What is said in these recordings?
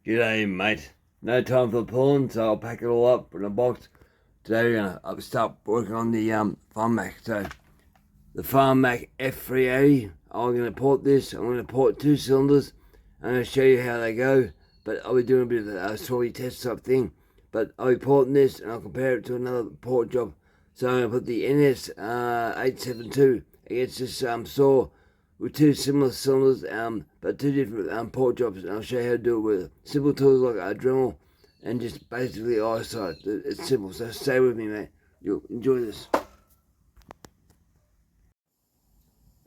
G'day mate, no time for pulling, so I'll pack it all up in a box. Today we're gonna start working on the Farm Mac. So the Farm Mac f380, I'm gonna port this. I'm gonna port 2 cylinders. I'm gonna show you how they go, but I'll be doing a bit of a sortie test type thing. But I'll be porting this and I'll compare it to another port job. So I'm gonna put the NS872 against this saw with 2 similar cylinders, but 2 different port jobs, and I'll show you how to do it with simple tools like a Dremel and just basically eyesight. It's simple, so stay with me, mate. You'll enjoy this.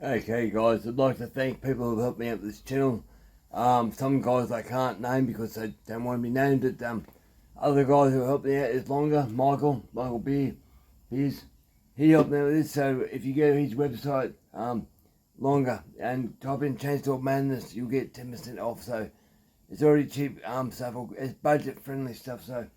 Okay, guys, I'd like to thank people who have helped me out with this channel. Some guys I can't name because they don't want to be named, but other guys who helped me out is longer. Michael Beers, he helped me out with this. So if you go to his website, longer, and type in Chainsaw Madness, you'll get 10% off. So it's already cheap stuff, it's budget friendly stuff. So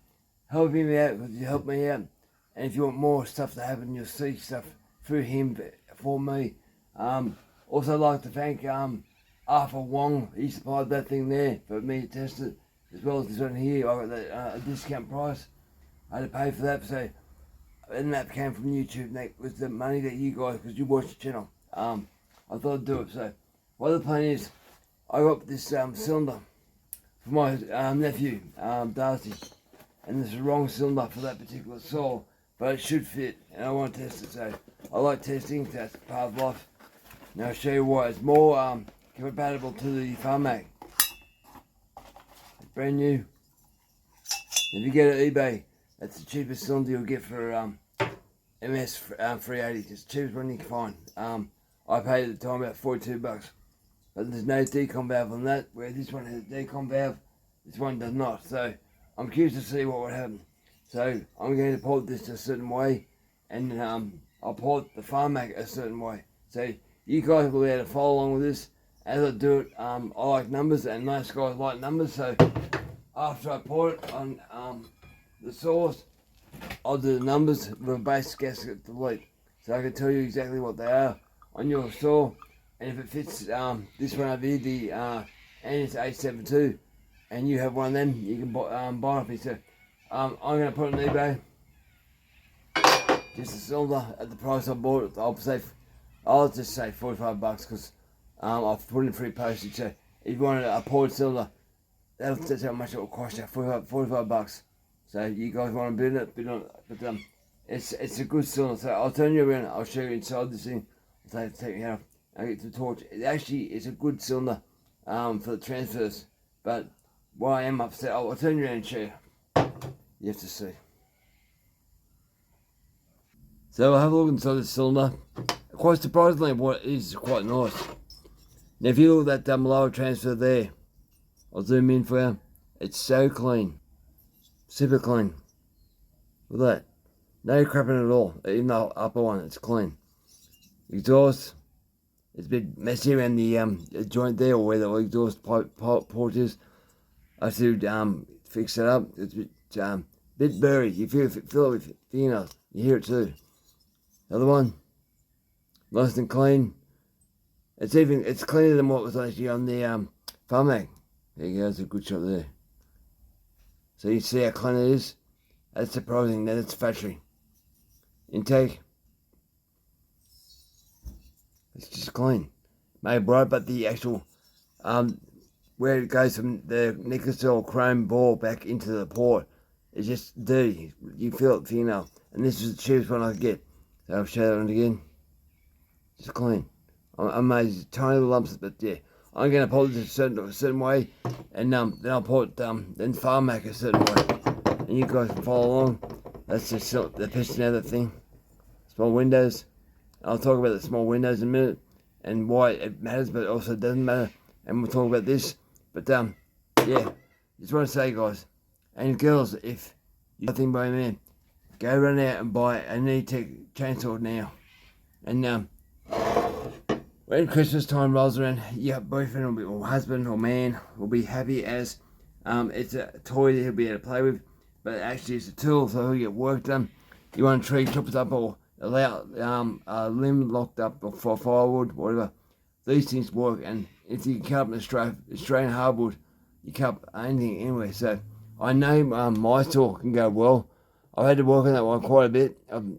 help him out because you helped me out, and if you want more stuff to happen, you'll see stuff through him for me. Also I'd like to thank Arthur Wong. He supplied that thing there for me to test it, as well as this one here. I got a discount price. I had to pay for that, so, and that came from YouTube. And that was the money that you guys, because you watch the channel, I thought I'd do it. So what the plan is, I got this cylinder for my nephew, Darcy, and this is the wrong cylinder for that particular saw, but it should fit, and I want to test it. So I like testing, so that's part of life. Now I'll show you why. It's more compatible to the Farm Mac. It's brand new. If you get it at eBay, that's the cheapest cylinder you'll get for MS 380. It's the cheapest one you can find. I paid at the time about $42, but there's no decom valve on that, where this one has a decom valve, this one does not. So I'm curious to see what would happen. So I'm going to port this a certain way, and I'll port the Farm Mac a certain way. So you guys will be able to follow along with this as I do it. I like numbers, and most guys like numbers. So after I port it on the saws, I'll do the numbers with a base gasket delete, so I can tell you exactly what they are on your saw, and if it fits this one over here, the NS872, and you have one of them, you can buy it me. So I'm going to put it on eBay, just a cylinder at the price I bought it. I'll just say $45 because I've put in free postage. So if you want a poured cylinder, that's how much it will cost you, $45. So you guys want to bid on it, but it's a good cylinder. So I'll turn you around, I'll show you inside this thing. So take it out, I get the torch. It actually is a good cylinder for the transfers, but why I am upset, I'll turn you around and show you. You have to see. So I'll have a look inside the cylinder. Quite surprisingly, what it is quite nice. Now if you look at that lower transfer there, I'll zoom in for you. It's so clean, super clean. Look at that, no crapping at all. Even the upper one, it's clean. Exhaust, it's a bit messy around the joint there, or where the exhaust port is. I have to fix it up. It's a bit buried. You feel it with fingernails. You hear it too. The other one, nice and clean. It's cleaner than what was actually on the Farm Mac. There you go. That's a good shot there. So you see how clean it is. That's surprising. Now that's factory intake. It's just clean, made bright, but the actual where it goes from the nickel chrome ball back into the port is just dirty. You feel it, fingernail. And this is the cheapest one I could get. So I'll show that one again. It's clean. I'm amazed, tiny little lumps, but yeah, I'm gonna port this a certain way, and then I'll port then Farm Mac a certain way, and you guys can follow along. That's just the piston out of the thing. Small windows. I'll talk about the small windows in a minute and why it matters, but also doesn't matter. And we'll talk about this. But yeah, just want to say, guys and girls, if you're nothing by a man, go run out and buy a neo-tec chainsaw now. And when Christmas time rolls around, your boyfriend or husband or man will be happy as it's a toy that he'll be able to play with, but actually it's a tool, so he'll get work done. You want a tree chopped up, or allow a limb locked up for firewood, whatever. These things work, and if you can cut up an Australian hardwood, your cup, anything anyway. So I know my saw can go well. I've had to work on that one quite a bit.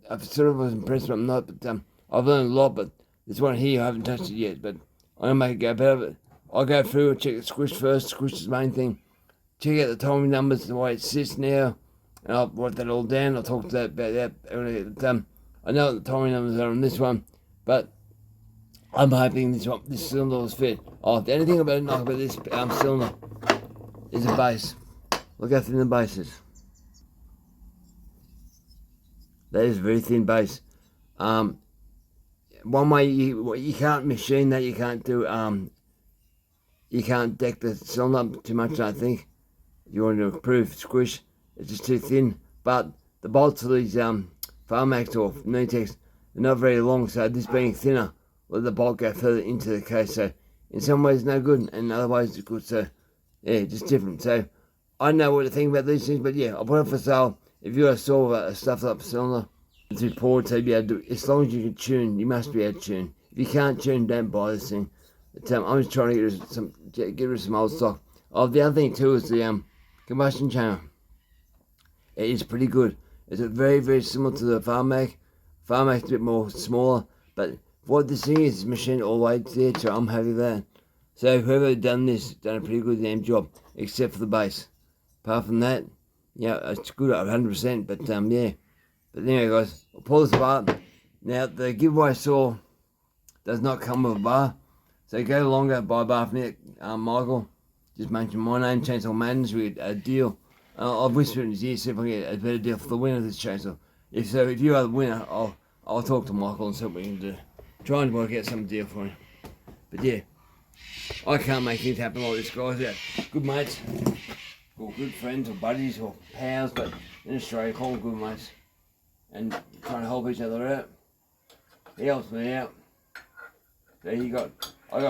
I've sort of was impressed, but I'm not. But I've learned a lot. But this one here, I haven't touched it yet. But I'm gonna make it go better. But I'll go through and check the squish first. Squish is the main thing. Check out the timing numbers, the way it sits now, and I'll write that all down. I'll talk to that about that when I get it done. I know what the timing numbers are on this one, but I'm hoping this cylinder will fit. Oh, the only thing about this cylinder is the base. Look how thin the base is. That is a very thin base. One way you can't machine that. You can't do you can't deck the cylinder up too much. I think if you want to improve squish, it's just too thin. But the bolts of these Farmax or neo-tecs are not very long, so this being thinner, let the bolt go further into the case. So in some ways no good, and in other ways it's good. So yeah, just different. So I know what to think about these things, but yeah, I'll put it for sale. If you're a saw a stuffed up cylinder, it's important to be able to do. As long as you can tune, you must be able to tune. If you can't tune, don't buy this thing. But, I'm just trying to get rid of some old stock. Oh, the other thing too is the combustion chamber. It is pretty good. It's very, very similar to the Farmax. Farmax is a bit more smaller, but what this thing is machined all the way there, so I'm happy with that. So whoever done this, done a pretty good damn job, except for the base. Apart from that, yeah, it's good at 100%, but yeah. But anyway guys, I'll pull this apart. Now the giveaway saw does not come with a bar, so go longer, buy a bar from it. Michael, just mention my name, Chainsaw Madness, we get a deal. I'll whisper in his ear, see if I can get a better deal for the winner of this chainsaw. If you are the winner, I'll talk to Michael and see what we can do. Try and work out some deal for him. But yeah, I can't make things happen like this, guys. Yeah, good mates, or good friends, or buddies, or pals, but in Australia, call them good mates. And trying to help each other out. He helps me out. So I got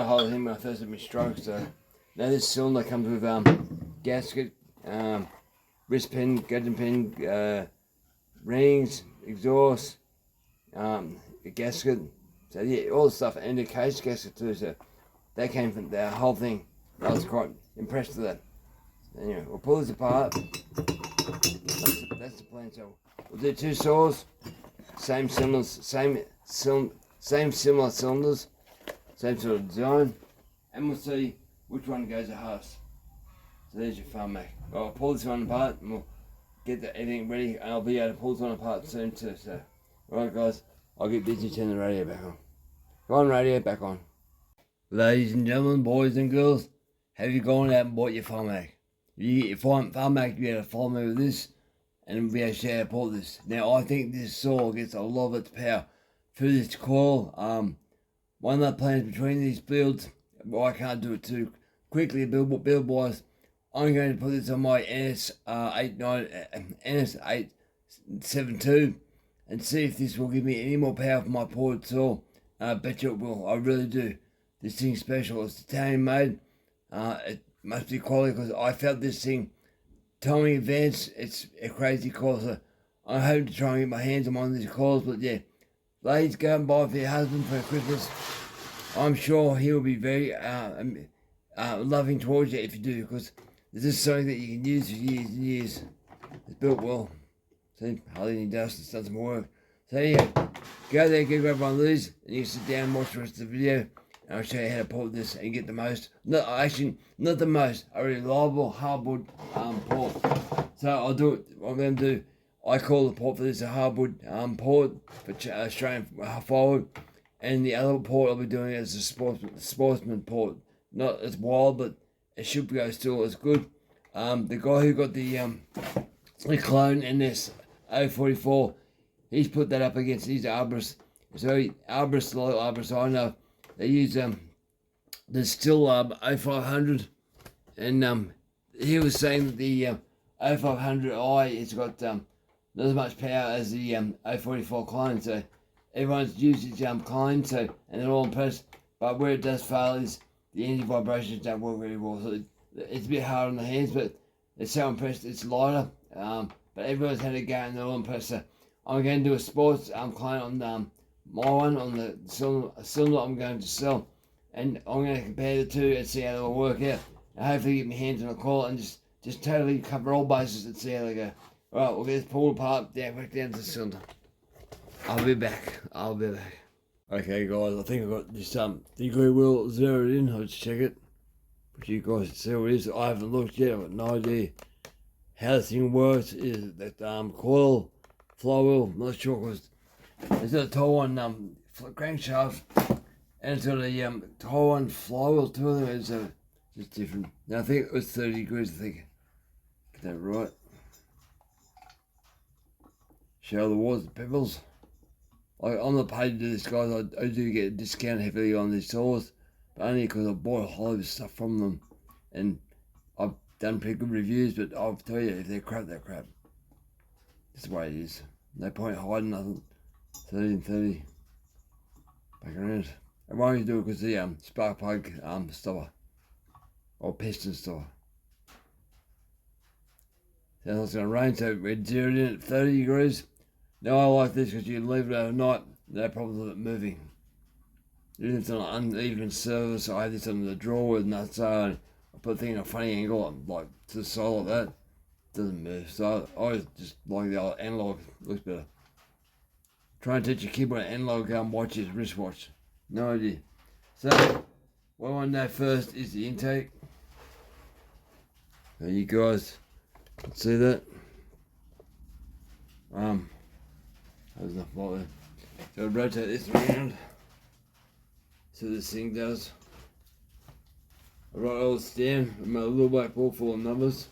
hold of him when I first had my stroke. So now this cylinder comes with gasket, wrist pin, gudgeon pin, rings, exhaust, a gasket. So yeah, all the stuff, and the case gasket too. So that came from the whole thing. I was quite impressed with that. Anyway, we'll pull this apart. That's the plan. So we'll do two saws, same cylinders, same similar cylinders, same sort of design, and we'll see which one goes the hardest. So there's your Farmax. I'll pull this one apart and we'll get everything ready, and I'll be able to pull this one apart soon too. So, alright guys, I'll get busy turning the radio back on. Go on radio, back on. Ladies and gentlemen, boys and girls, have you gone out and bought your Farmax? If you get your Farmax, you'll be able to follow me with this, and we'll be able to show how to pull this. Now I think this saw gets a lot of its power through this coil. One of the plans between these builds, well, I can't do it too quickly build wise. I'm going to put this on my NS872 and see if this will give me any more power for my ported saw. I bet you it will. I really do. This thing's special. It's titanium made. It must be quality because I felt this thing timing advance. It's a crazy coil. So I hope to try and get my hands on one of these coils. But yeah, ladies, go and buy for your husband for Christmas. I'm sure he will be very loving towards you if you do, because this is something that you can use for years and years. It's built well. See, hardly any dust, it's done some work. So yeah, go there, go grab one of these, and you can sit down and watch the rest of the video, and I'll show you how to port this and get the most, not the most, a reliable hardwood port. So I'll do it, what I'm going to do, I call the port for this a hardwood port for Australian forward, and the other port I'll be doing is a sportsman port. Not as wild, but it should go still as good. The guy who got the clone NS 044, he's put that up against his Arborist. So Arborist, a lot of Arborists I know, they use the still 0500, and he was saying that the 0500i has got not as much power as the 044 clone. So everyone's used his clone, so, and they're all impressed. But where it does fail is the energy vibrations don't work very well. So it's a bit hard on the hands, but they're so impressed. It's lighter, but everyone's had a go and they're all impressed. So I'm going to do a sports clone on my one, on the cylinder I'm going to sell, and I'm going to compare the two and see how they'll work out. and hopefully get my hands on a coil and just totally cover all bases and see how they go. Alright, we'll get this pulled apart, back down to the cylinder. I'll be back. Okay guys, I think I got this degree wheel zeroed in. I'll just check it. But you guys can see what it is. I haven't looked yet, I've got no idea how this thing works. Is that coil, flywheel, I'm not sure, because it's got a Taiwan crankshaft and it's got a Taiwan flywheel too. It's just different. Now I think it was 30 degrees, I think. Get that right. Show the waters, the pebbles. I'm not paid to do this, guys. I do get a discount heavily on these saws, but only because I bought a whole lot of stuff from them, and I've done pretty good reviews. But I'll tell you, if they're crap, they're crap. That's the way it is. No point hiding nothing. 30 and 30. Back around. I won't do it because the spark plug stopper or piston stopper. Sounds like it's gonna rain, so we're zeroed in at 30 degrees. Now I like this because you can leave it overnight, no problem with it moving. Even if it's on an uneven surface, I have this under the drawer with nuts, so I put the thing in a funny angle, like to the side like that, it doesn't move. So I just like the old analog, looks better. Try and teach your kid what an analog watch is, wristwatch. No idea. So, what I want to know first is the intake. Now you guys can see that. There's enough light there. So I'll rotate this around. So this thing does. I write all this down. I made a little black book full of numbers.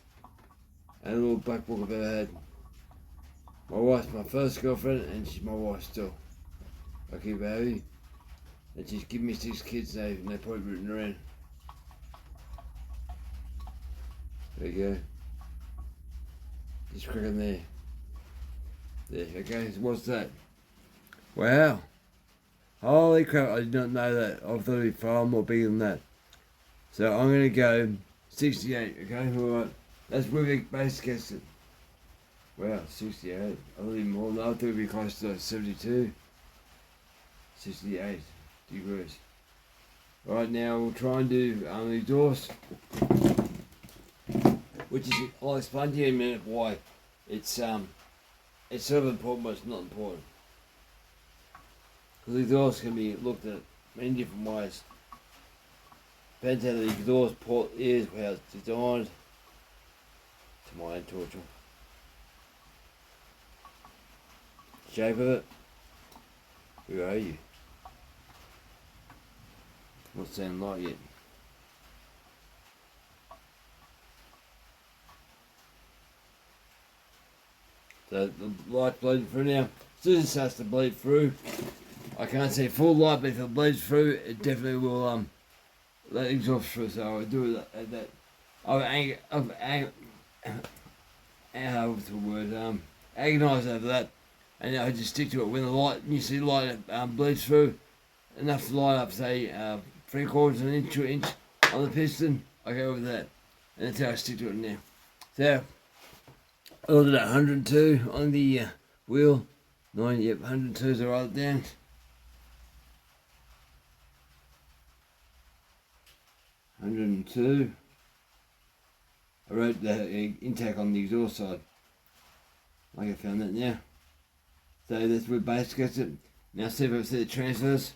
And a little black book I've ever had. My wife's my first girlfriend and she's my wife still. I keep her happy. And she's given me 6 kids now and they're probably rooting around. There you go. Just cracking there. There, okay, so what's that? Wow. Holy crap, I did not know that. I thought it'd be far more bigger than that. So I'm going to go 68, okay? Alright, that's with a base gasket. Wow, 68. I thought even more than that. I thought it'd be close to 72. 68 degrees. Right now, we'll try and do the exhaust. Which is, I'll explain to you in a minute why it's sort of important, but it's not important. Because the exhaust can be looked at many different ways. Depends how the exhaust port is, how it's designed. To my own torture. Shape of it. Where are you? Not sounding like yet. So the light bleeding through now. As soon as it starts to bleed through, I can't say full light, but if it bleeds through, it definitely will let exhaust through. So I do it at that. What's the word? Agonise over that, and I just stick to it. When the light, you see the light bleeds through, enough to light up, say 3/4 of an inch to an inch on the piston, I go with that, and that's how I stick to it now. So. I ordered 102 on the wheel. 9, yep, 102, so I write it down. 102. I wrote the intake on the exhaust side. Like I found that now. So that's where base gets it. Now see if I see the transfers.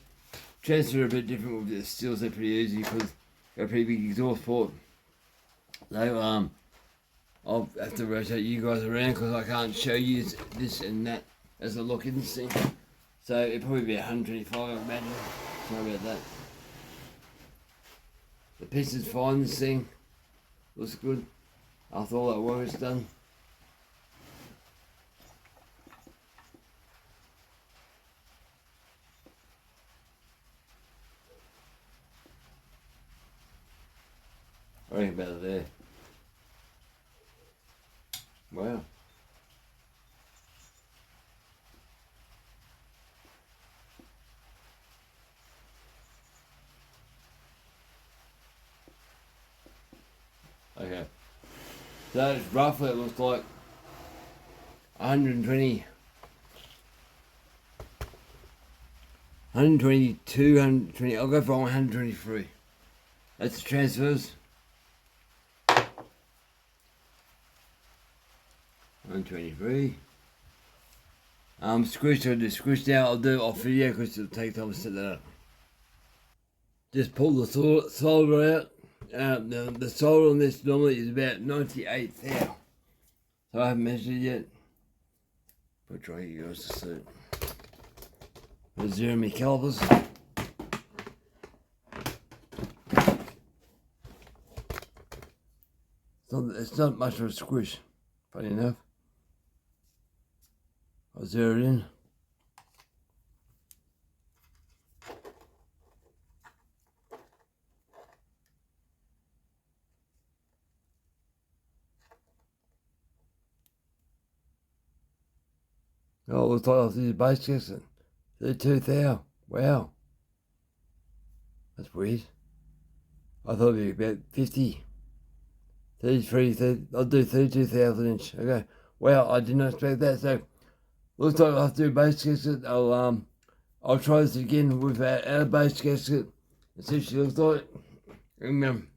Transfers are a bit different with the steels, they're pretty easy because they've got a pretty big exhaust port. So I'll have to rotate you guys around because I can't show you this and that as I look in this thing. So it'll probably be 125, I imagine. Sorry about that. The piston's fine, this thing. Looks good. After all that work is done. I reckon about there. Wow. Okay. So it's roughly, it looks like 120, 122, 120, I'll go for 123. That's the transfers. 123. Squish, I just squish out. I'll do it off video because it'll take time to set that up. Just pull the solder out. The solder on this normally is about 98 thou. So I haven't measured it yet. But try you guys to see it. The 0 mm calipers. It's not much of a squish, funny enough. I'll zero it in. Oh, it looks like I'll do base gasket. 32 thou. Wow. That's weird. I thought it'd be about 50. 33, 30, I'll do 32,000 inch. Okay. Wow, I did not expect that. So, looks like I'll have to do base gasket. I'll try this again with our base gasket and see what she looks like. And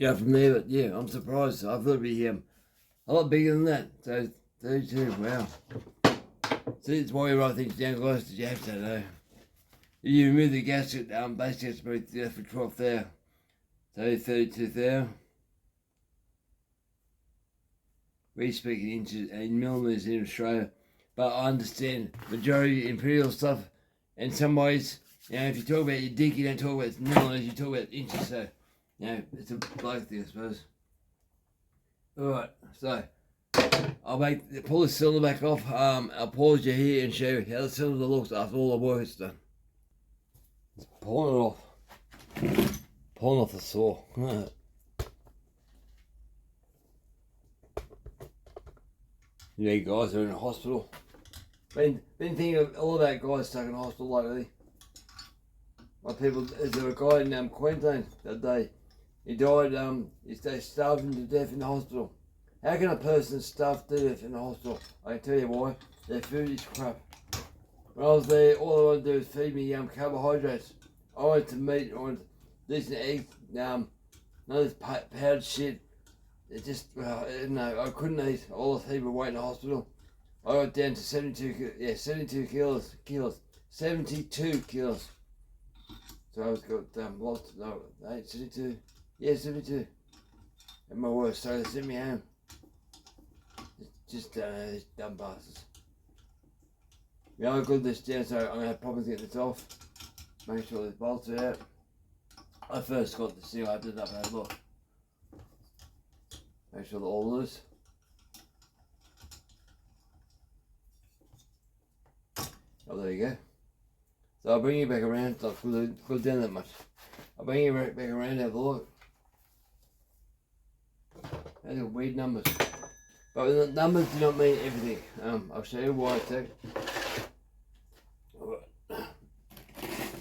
go from there. But yeah, I'm surprised. I thought it'd be a lot bigger than that. So 32. Wow. See, it's why you write things down, guys. Because you have to know. If you remove the gasket, base gasket for 12 thou. So 32 thou. We speak in inches and millimeters in Australia, but I understand majority imperial stuff. In some ways, if you talk about your dick, you don't talk about millimeters, you talk about inches. So, it's a bloke thing, I suppose. Alright, so I'll pull the cylinder back off. I'll pause you here and show you how the cylinder looks after all the work is done. Just pulling it off. Pulling off the saw. Yeah, guys are in a hospital. Been thinking of all that guys stuck in hospital lately. Is there a guy in Queensland that day? He died, they starved him to death in the hospital. How can a person starve to death in the hospital? I can tell you why. Their food is crap. When I was there, all I wanted to do was feed me carbohydrates. I wanted to meat, I wanted decent eggs, none of this powdered shit. It just, no, I couldn't eat. All the people waiting in the hospital. I got down to 72 kilos. 72 kilos. So I was got lost, 72. Yeah, 72. At my worst, so they sent me home. Just these dumb bastards. Yeah, I got this down, so I'm going to have problems getting this off. Make sure the bolts are out. I first got this thing, I opened it up and had a look. Make sure they're all loose. Oh, there you go. So I'll bring you back around. It's not good down that much. I'll bring you back around and have a look. Those are weird numbers. But the numbers do not mean everything. I'll show you why it's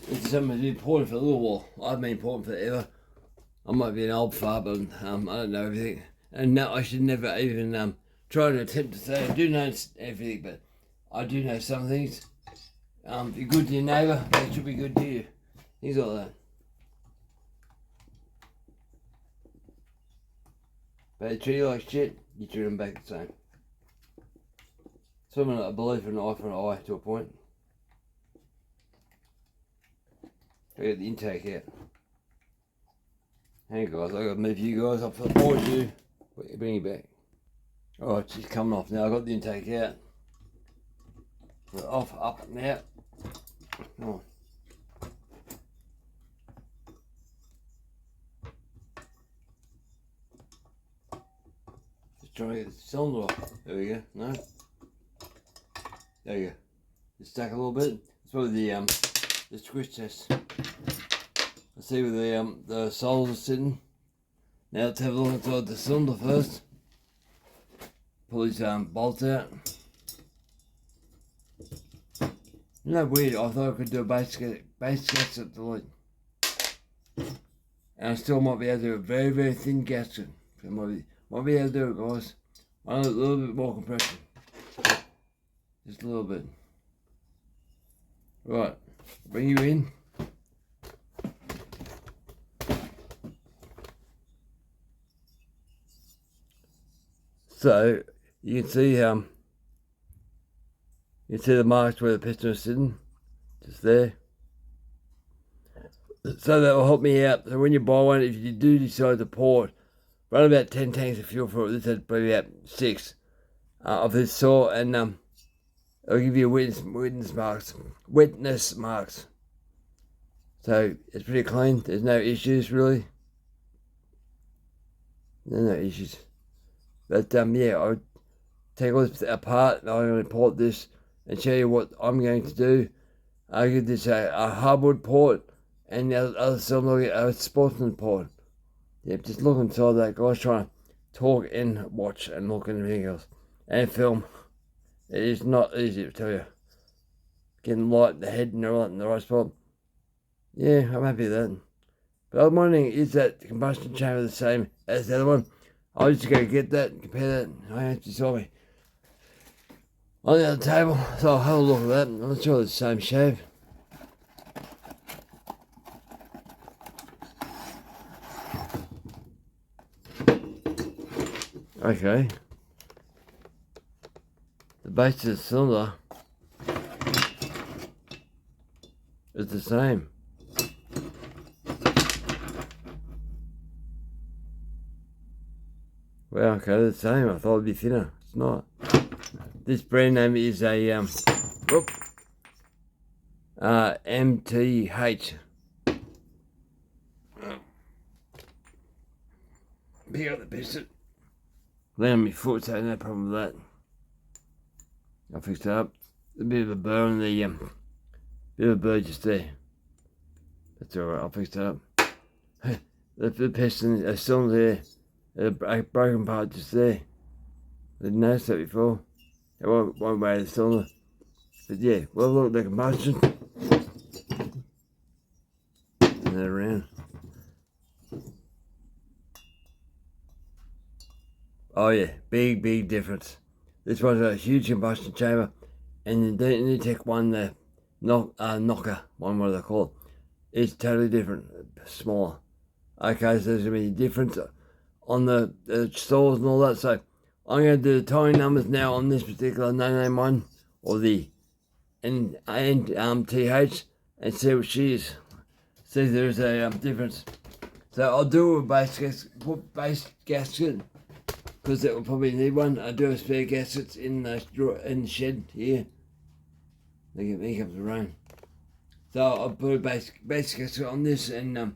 This is something that's been important for a little while. I've been important forever. I might be an old fart, but I don't know everything. And no, I should never even try to attempt to say I do know everything, but I do know some things. If you're good to your neighbour, they should be good to you. Things like that. But they treat you like shit, you treat them back the same. Something I believe in an eye for an eye to a point. I got the intake out. Hey guys, I gotta move you guys up for the board you. Bring you back. Alright, she's coming off now. I got the intake out. We're off, up and out. Come on. Just trying to get the cylinder off. There we go. No? There you go. It's stuck a little bit. It's probably the squish test. Let's see where the soles are sitting. Now let's have a look inside the cylinder first. Pull these bolts out. Isn't that weird? I thought I could do a base gasket delete. And I still might be able to do a very, very thin gasket. So might be able to do it, guys. I need a little bit more compression. Just a little bit. Right, bring you in. So, you can see the marks where the piston is sitting, just there. So that will help me out. So when you buy one, if you do decide to pour it, run about 10 tanks of fuel for it. This is probably about 6 of this sort, and it'll give you wetness marks. So it's pretty clean. There's no issues really. No issues. But yeah, I'll take all this apart, and I'm going to port this and show you what I'm going to do. I'll give this a hardwood port, and the other cylinder a sportsman port. Yep, just look inside that, guys. Trying to talk and watch and look and everything else and film. It is not easy to tell you. Getting light in the head and all that in the right spot. Yeah, I'm happy with that. But I'm wondering, is that combustion chamber the same as the other one? I'll just go get that and compare that. I actually saw me on the other table, so I'll have a look at that. I'm not sure it's the same shape. Okay. The base of the cylinder is the same. Well, okay, the same. I thought it'd be thinner. It's not. This brand name is a MTH. Pick up the piston. Lay on my foot, so no problem with that. I'll fix it up. A bit of a burr on the bit of a burr just there. That's alright, I'll fix it up. The piston, a cylinder there, a broken part just there. I didn't notice that before. It won't weigh the cylinder. But yeah, well look at the combustion. And then around. Oh yeah, big difference. This one's got a huge combustion chamber, and the neo-tec one, the knocker one, what do they call it? It's totally different, smaller. Okay, so there's gonna be a difference on the stalls and all that. So I'm gonna do the towing numbers now on this particular no-name one, or the TH, and see what she is. See if there's a difference. So I'll do a base gasket. Because it will probably need one. I do have spare gaskets in the shed here. Here comes the rain. So I'll put a base gasket on this and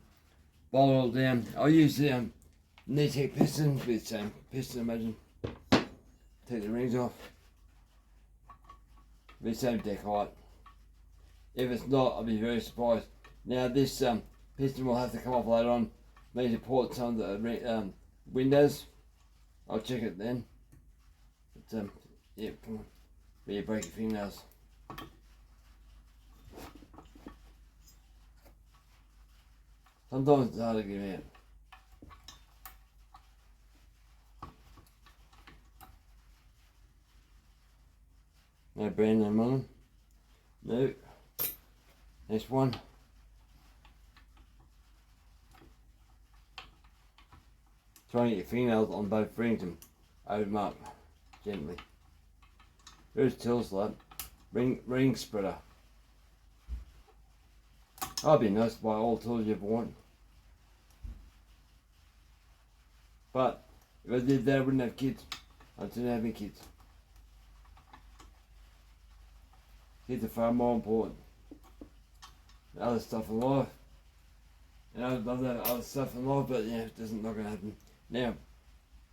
bolt it all down. I'll use the neo-tec piston with piston, imagine. Take the rings off. Be same deck height. If it's not, I'll be very surprised. Now this piston will have to come off later on. Maybe to port some of the windows. I'll check it then. But yeah, be break your fingernails. Sometimes it's hard to get out. No brand name on them. No. Next one. Trying to get your fingernails on both rings and open them up gently. There's tools like ring spreader. I'd be nice to buy all tools you ever want. But if I did that, I wouldn't have kids. I didn't have any kids. Kids are far more important than other stuff in life. And I'd love that other stuff in life, but yeah, it doesn't not gonna happen. Now,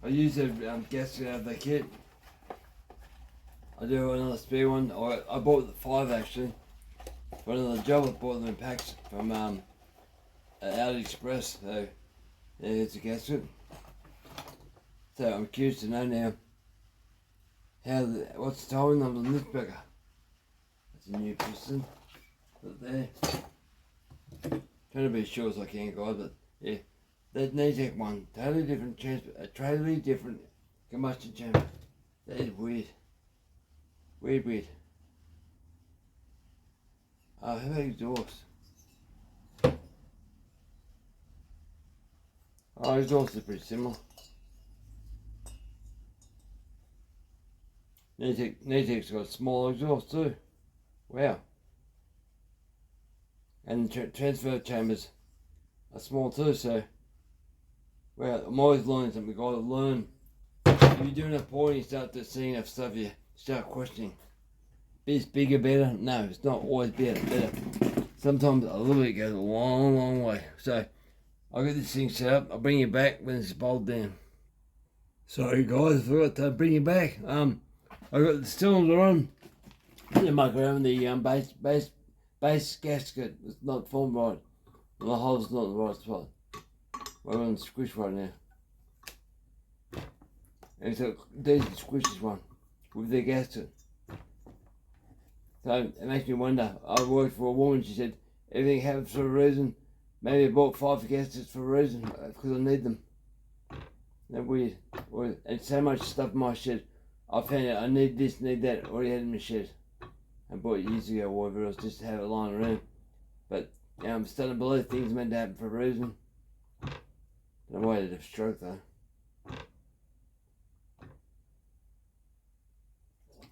I use a gasket out of the kit. I do have another spare one. I bought 5 actually. For another job, I bought them in packs from AliExpress. So, yeah, it's a gasket. So I'm curious to know now what's the towing number on this burger. It's a new piston. Put it there. Trying to be as sure as I can, guys, but yeah. That neo-tec one, totally different combustion chamber. That is weird. Weird. How about exhaust? Exhaust is pretty similar. neo-tec's got small exhaust too. Wow. And the transfer chambers are small too, so well, I'm always learning something. Gotta learn. If you're doing enough pouring, you start to see enough stuff, you start questioning. Is bigger better? No, it's not always better. Sometimes a little bit goes a long, long way. So I'll get this thing set up. I'll bring you back when it's bolted down. Sorry guys, I forgot to bring you back. I got the cylinders on. The muck around the base gasket. It's not formed right. The hole's not in the right spot. We're on the squish right now. And it's a decent squishes one with the gasket. So it makes me wonder. I worked for a woman, she said, everything happens for a reason. Maybe I bought 5 gaskets for a reason, because I need them. Isn't that weird? And so much stuff in my shed. I found out I need this, need that, already had in my shed. I bought it years ago or whatever else, just to have it lying around. But I'm starting to believe things are meant to happen for a reason. Don't wait to have a stroke though.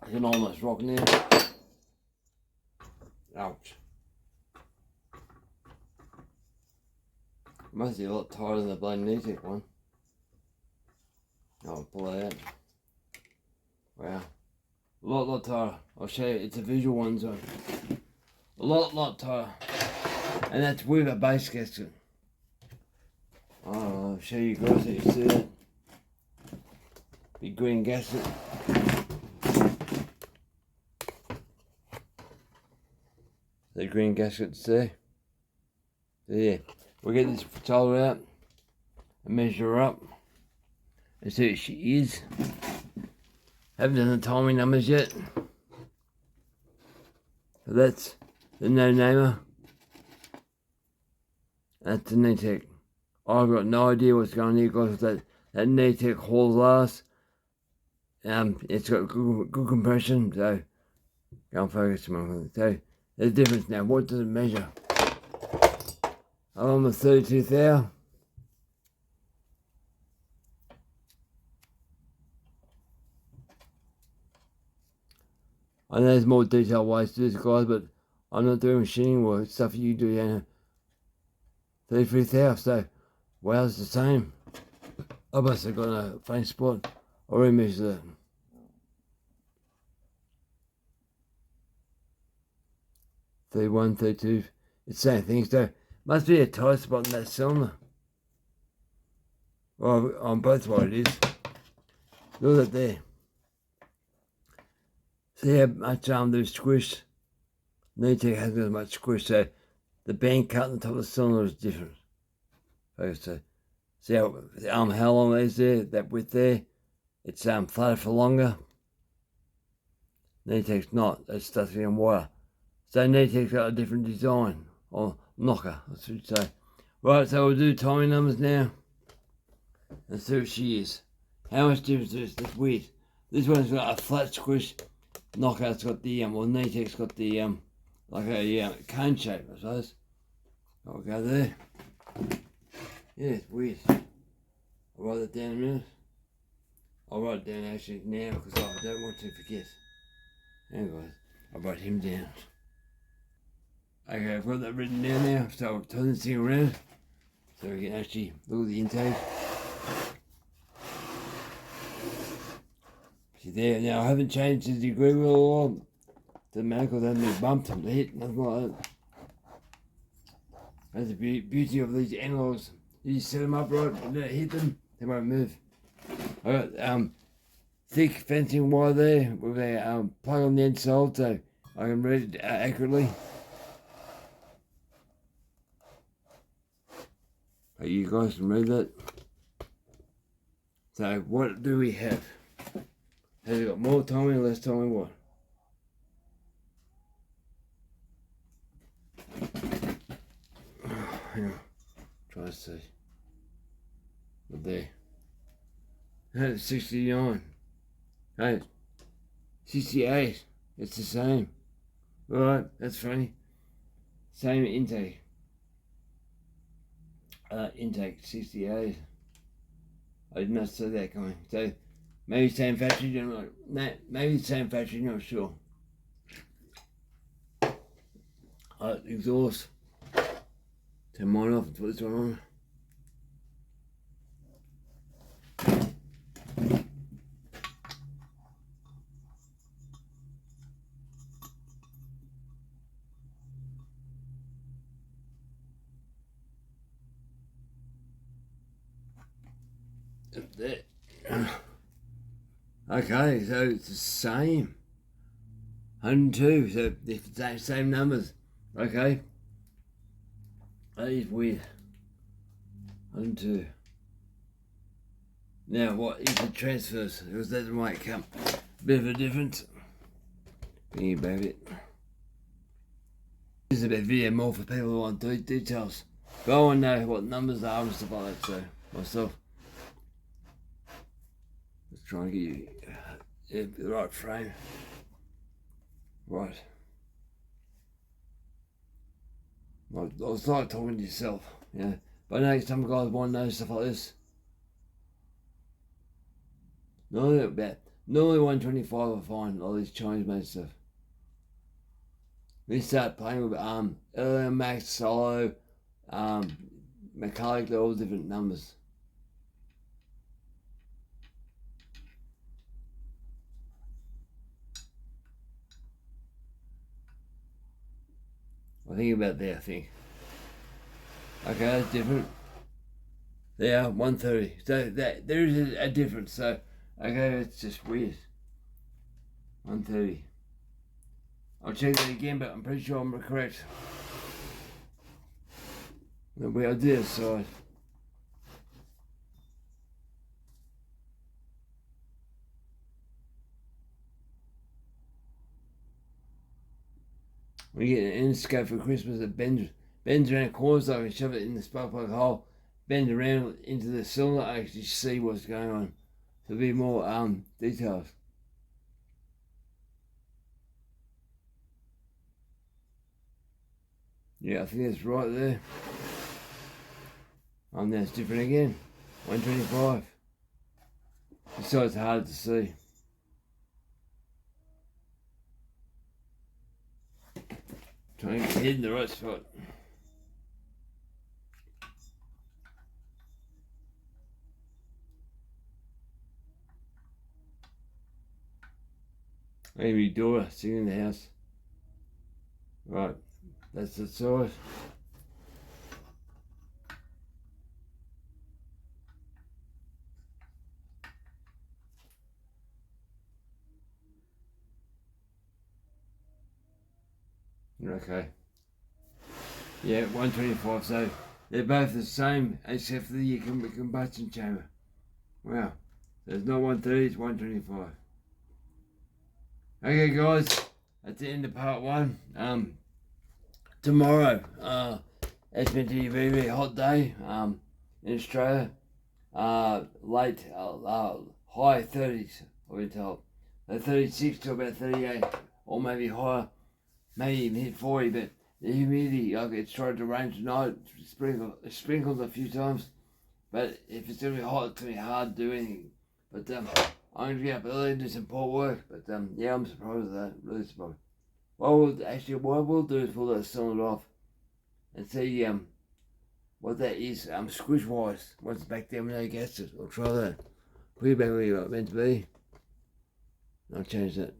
I can almost rock now. Ouch. It must be a lot tighter than the bloody neo-tec one. I'll pull it out. Wow. A lot tighter. I'll show you, it's a visual one, so a lot tighter. And that's with a base gasket. Oh, I'll show you guys so you see that. Big green gasket. The green gasket's there. There. We'll get this toler out and measure her up and see what she is. Haven't done the timing numbers yet. So that's the no-namer. That's the neo-tec. I've got no idea what's going on here because that neo-tec hauls ass. It's got good compression, so go and focus on it. So there's a difference now. What does it measure? I'm on the 32 thou. I know there's more detailed ways to do this, guys, but I'm not doing machining work, stuff you do, you know. 33 thou, so wow, it's the same. I must have got a faint spot. I'll remeasure that. $31, $32, it's the same thing, so must be a tight spot in that cylinder. Well, on both what it is. Look at that there. See how much there's squish? neo-tec hasn't got as much squish, so the band cut on the top of the cylinder is different. So see how long it is there, that width there? It's flatter for longer. neo-tec's not, that's stuffing on wire. So neo-tec's got a different design, or knocker, I should say. Right, so we'll do timing numbers now. And see what she is. How much difference is this? That's weird. This one's got a flat squish. Knockout's got the well, neo-tec's got the like a cone shape, I suppose. I'll go there. Yeah, it's weird. I'll write that down in a minute. I'll write it down actually now because I don't want to forget. Anyways, I'll write him down. Okay, I've got that written down now, so I'll turn this thing around so we can actually look at the intake. See there, now I haven't changed the degree wheel or the manual hasn't been bumped or hit, nothing like that. That's the beauty of these analogs. You set them up right, and then hit them, they won't move. I got thick fencing wire there with a plug on the inside so I can read it accurately. You guys can read that. So what do we have? Has it got more timing or less timing? What? Hang on. Try to see. But there. That's 69. Hey, 68. It's the same. Alright, that's funny. Same intake. Intake 68. I did not see that coming. So Maybe same factory, maybe same factory, not sure. Exhaust. Turn mine off and put this one on. There. Okay, so it's the same. 102, so it's the same numbers. Okay. That is weird. 102. Now, what is the transfers? Because that might come a bit of a difference. Thinking about it. This is a bit of video more for people who want details. But I want to know what numbers are and stuff like that, so myself. Let's try and get you the right frame. Right. Well, it's like talking to yourself, you know. But I know some guys want to know stuff like this. Normally 125 are fine, all this Chinese made stuff. We start playing with LM Max, Solo, Metallic, they're all different numbers. I think about there, I think. Okay, that's different. There, 130. So that there is a difference. So okay, it's just weird. 130. I'll check that again, but I'm pretty sure I'm correct. The way I did it, so we get an Endoscope for Christmas that bends around corners, so I can shove it in the spark plug hole, bend around into the cylinder, I actually see what's going on. So be more details. Yeah, I think that's right there. Now it's different again. 125. So it's hard to see. Trying to get it in the right spot. Maybe daughter sitting in the house. Right, that's the size. Okay. Yeah, 125, so they're both the same except for the combustion chamber. Wow. So it's not 130, it's 125. Okay guys, that's the end of part one. Tomorrow, it's meant to be a very, very hot day in Australia. Late, high 30s, I've been told. 36 to about 38, or maybe higher, maybe even hit 40, but the humidity, it started to rain tonight, sprinkled a few times, but if it's going to be hot, it's going to be hard to do anything. But I'm going to get up early and do some port work, but yeah, I'm surprised at that, really surprised. What we'll do is pull that cylinder off and see what that is, squish wise, once it's back down with no gaskets. I'll try that. Put it back where you're meant to be. I'll change that.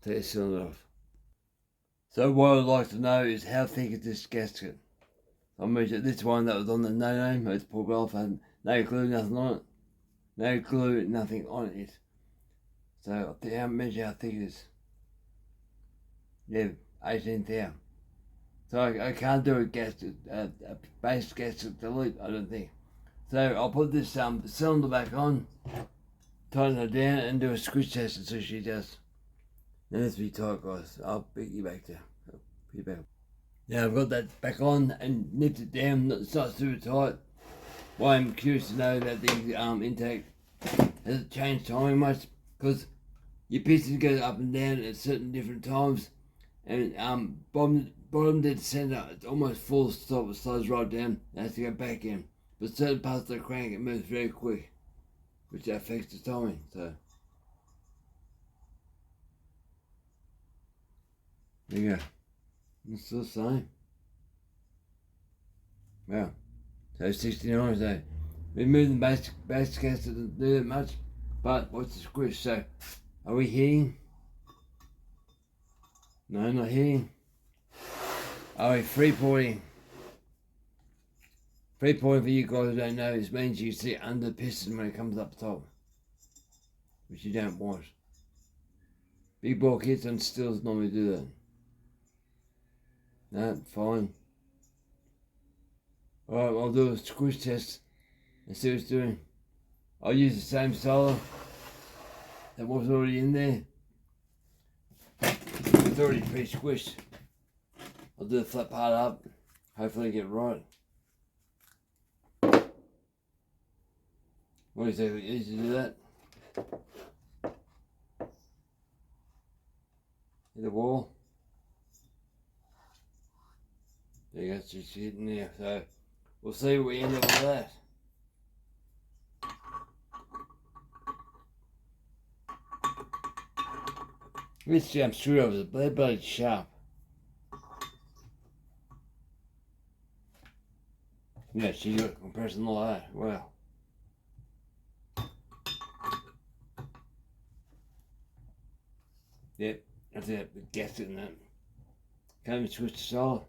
Take the cylinder off. So what I'd like to know is how thick is this gasket? I measured this one that was on the no-name, it's pulled off, and no glue, nothing on it. No glue, nothing on it. So I'll measure how thick it is. Yeah, 18,000. So I can't do a gasket, a base gasket delete, I don't think. So I'll put this cylinder back on, tighten it down, and do a squish test and see what she does. Now let's be tight, guys. I'll pick you back there. Now I've got that back on and nipped it down. It's not super tight. Why I'm curious to know about the intake. Has it changed timing much? Because your piston goes up and down at certain different times, and bottom dead center, it's almost full stop. It slows right down. It has to go back in. But certain parts of the crank, it moves very quick. which affects the timing. So there you go. It's still the same. Wow. So 69, so we moved the base cast to do that much, but what's the squish? So are we hitting? No, not hitting. Are we freeporting? Freeporting, for you guys who don't know, this means you see under the piston when it comes up top, which you don't want. Big ball kits and stills normally do that. No, fine. Alright, I'll do a squish test and see what it's doing. I'll use the same solar that was already in there. It's already pre-squished. I'll do the flat part up, hopefully get it right. What do you think? Easy to do that? Hit the wall. There you go, it's just hitting there. So we'll see what we end up with that. This jam screwdriver, they're bloody sharp. Yeah, she got compression like that. Wow. Yep, that's it. The gasket in that. Can't even switch to solid.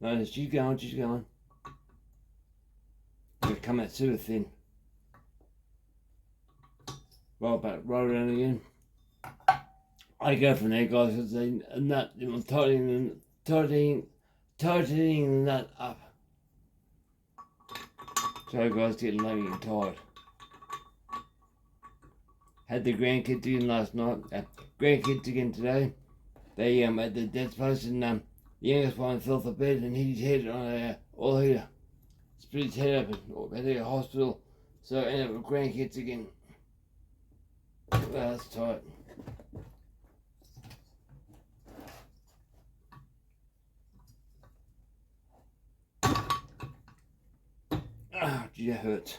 No, she's going, she's going. It'll come out super thin. Roll back, roll around again. I go from there, guys, because a nut, I'm tightening the nut up. So, guys, getting late and tired. Had the grandkids in last night. Grandkids again today. They at the dad's place, and the youngest one fell off the bed and hit his head on a oil heater. Split his head open. Had to go to the hospital. So I ended up with grandkids again. Well, that's tight. Ah, gee, that hurts.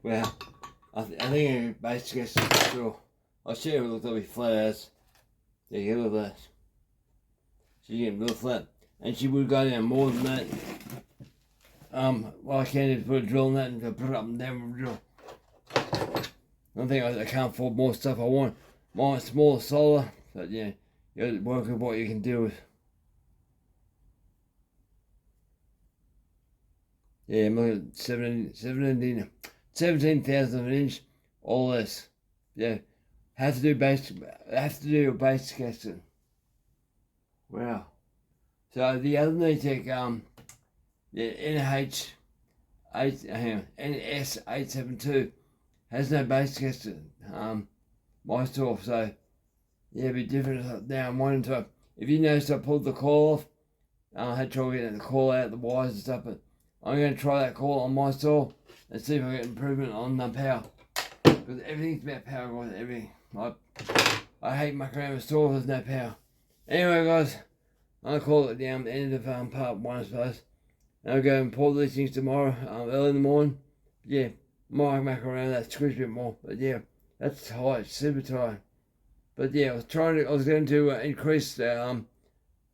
Well, I think basically it's sure. I'll show you what it looks like flat as. There you go, look at that. She's getting real flat. And she would go down more than that. Well, I can't even put a drill in that and put it up and down with a drill. I think I can't afford more stuff. I want my smaller solar, but yeah, you got to work with what you can do with. Yeah, I'm looking at 17,000 of an inch or less. Yeah, have to do a base casting. Wow. So the other neo-tec, NS872 has no base casting. My store, so yeah, it'd be different now. I'm wanting to. If you notice, I pulled the coil off. I had trouble getting the coil out, the wires and stuff, but I'm going to try that coil on my store and see if I get improvement on the power. Because everything's about power, guys. Everything. I hate mucking around with store with no power. Anyway, guys, I'll call it down the end of part 1, I suppose. And I'll go and pour these things tomorrow, early in the morning. Yeah, might muck around that squish a bit more, but yeah, that's tight, super tight. But yeah, I was going to increase the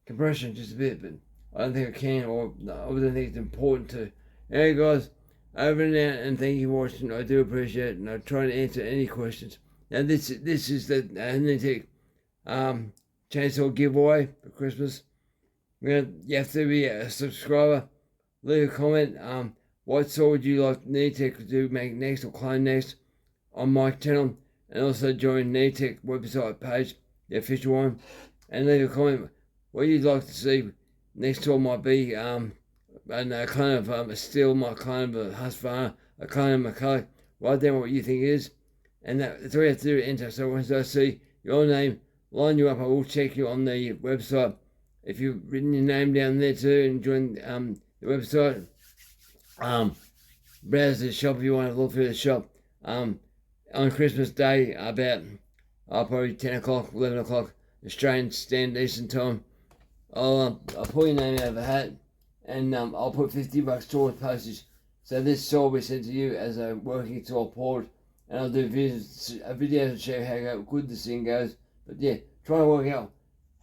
compression just a bit, but I don't think I can, or I don't think it's important to. Anyway, guys, over and out, and thank you for watching. I do appreciate it, and I'll try to answer any questions. Now, this is the neo-tec chainsaw giveaway for Christmas. You have to be a subscriber. Leave a comment. What saw would you like neo-tec to make next or clone next on my channel? And also join neo-tec website page, the official one. And leave a comment what you'd like to see next tool might be. And a clone of a steel, my clone of a Husqvarna, a clone of a McCulloch. Write down what you think is. And that's all you have to do to enter. So once I see your name, line you up, I will check you on the website. If you've written your name down there too and join the website, browse the shop if you want to look through the shop. On Christmas Day, about probably 10 o'clock, 11 o'clock, Australian Standard Eastern Time, I'll put your name out of a hat, and I'll put $50 towards postage. So this saw will be sent to you as a working saw port, and I'll do videos to show you how good this thing goes. But yeah, try and work out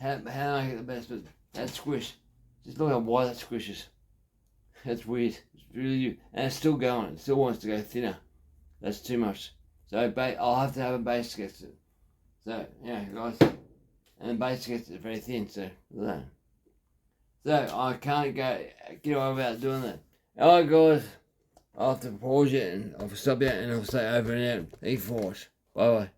how I get the best. But that squish, just look how wide that squish is. That's weird. It's really, and it's still going. It still wants to go thinner. That's too much. So I'll have to have a base against it. So yeah, guys, and the base against it very thin. So that. So I can't get away without doing that. Alright, guys, I'll have to pause it and I'll stop it and I'll say over and out. Thank you for watching. Bye bye.